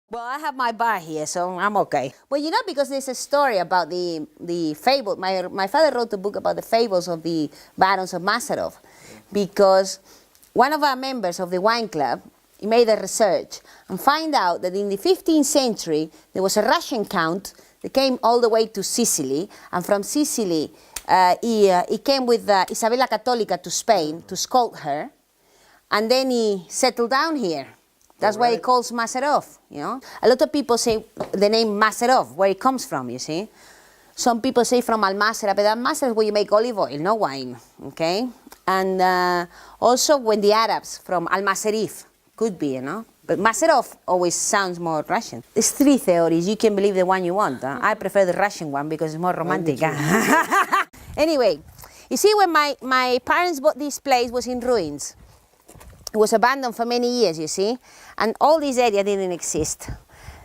Well, I have my bar here, so I'm okay. Well, you know, because there's a story about the fable. My father wrote a book about the fables of the barons of Maserof, because one of our members of the wine club, he made a research and find out that in the 15th century there was a Russian count that came all the way to Sicily, and from Sicily he came with Isabella Católica to Spain to scold her, and then he settled down here. That's why he calls Maserof, you know. A lot of people say the name Maserof, where it comes from, you see. Some people say from Almásera, but Almásera is where you make olive oil, no wine, okay? And also when the Arabs from Almaserif, could be, you know. But Maserof always sounds more Russian. There's three theories. You can believe the one you want. I prefer the Russian one because it's more romantic. Anyway, you see, when my parents bought this place, was in ruins. It was abandoned for many years, you see, and all this area didn't exist.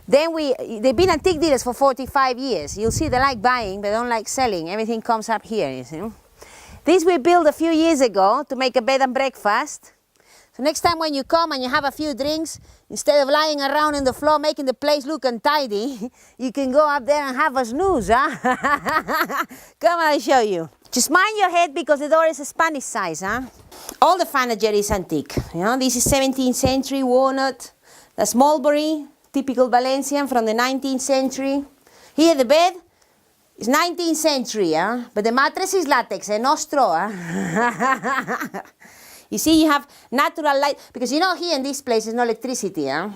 Then they've been antique dealers for 45 years. You'll see they like buying, but don't like selling. Everything comes up here, you see. This we built a few years ago to make a bed and breakfast. So next time when you come and you have a few drinks, instead of lying around on the floor making the place look untidy, you can go up there and have a snooze, huh? Come on, I'll show you. Just mind your head because the door is a Spanish size, huh? All the furniture is antique. You know, this is 17th century walnut. That's mulberry, typical Valencian from the 19th century. Here the bed is 19th century, huh? But the mattress is latex, no straw. Huh? You see, you have natural light, because you know here in this place there's no electricity, huh?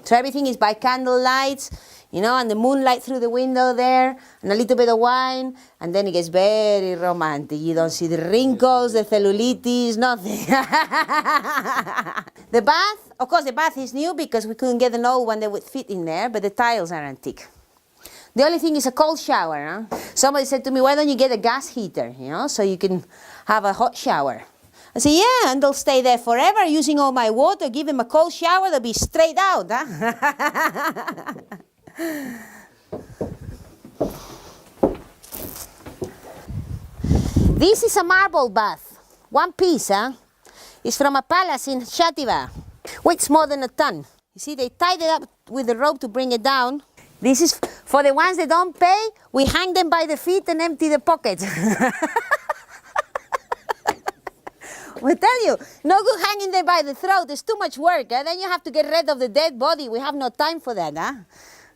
So everything is by candle lights, you know, and the moonlight through the window there, and a little bit of wine, and then it gets very romantic. You don't see the wrinkles, the cellulitis, nothing. The bath, of course the bath is new because we couldn't get an old one that would fit in there, but the tiles are antique. The only thing is a cold shower, huh? Somebody said to me, why don't you get a gas heater, you know, so you can have a hot shower. I said, yeah, and they'll stay there forever using all my water, give them a cold shower, they'll be straight out, huh? This is a marble bath, one piece, huh? It's from a palace in Shativa. Weighs more than a ton. You see, they tied it up with a rope to bring it down. This is for the ones that don't pay, we hang them by the feet and empty the pockets. We tell you, no good hanging there by the throat. It's too much work. Then you have to get rid of the dead body. We have no time for that. Huh?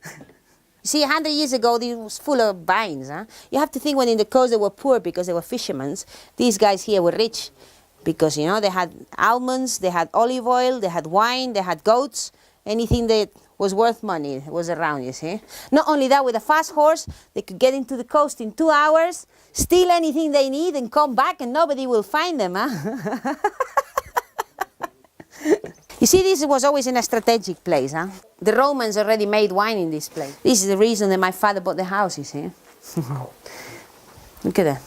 You see, 100 years ago, it was full of vines. Huh? You have to think when in the coast they were poor because they were fishermen. These guys here were rich because, you know, they had almonds, they had olive oil, they had wine, they had goats. Anything that was worth money was around, you see. Not only that, with a fast horse, they could get into the coast in 2 hours, steal anything they need and come back and nobody will find them, huh? You see, this was always in a strategic place, huh? The Romans already made wine in this place. This is the reason that my father bought the house, you see. Look at that.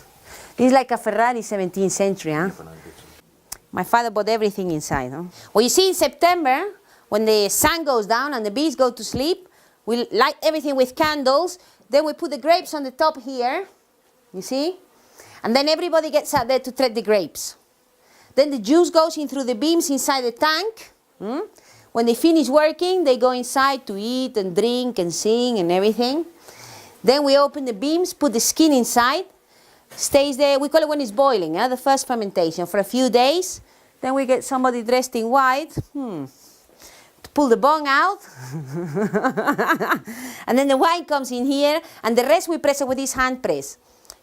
This is like a Ferrari 17th century, huh? My father bought everything inside, huh? Well, you see, in September, when the sun goes down and the bees go to sleep, we light everything with candles. Then we put the grapes on the top here, you see? And then everybody gets out there to thread the grapes. Then the juice goes in through the beams inside the tank. When they finish working, they go inside to eat and drink and sing and everything. Then we open the beams, put the skin inside, stays there. We call it when it's boiling, the first fermentation, for a few days. Then we get somebody dressed in white. Pull the bung out, and then the wine comes in here, and the rest we press it with this hand press.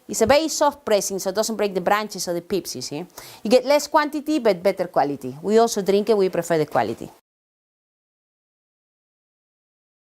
It's a very soft pressing, so it doesn't break the branches or the pips, you see. You get less quantity, but better quality. We also drink it, we prefer the quality.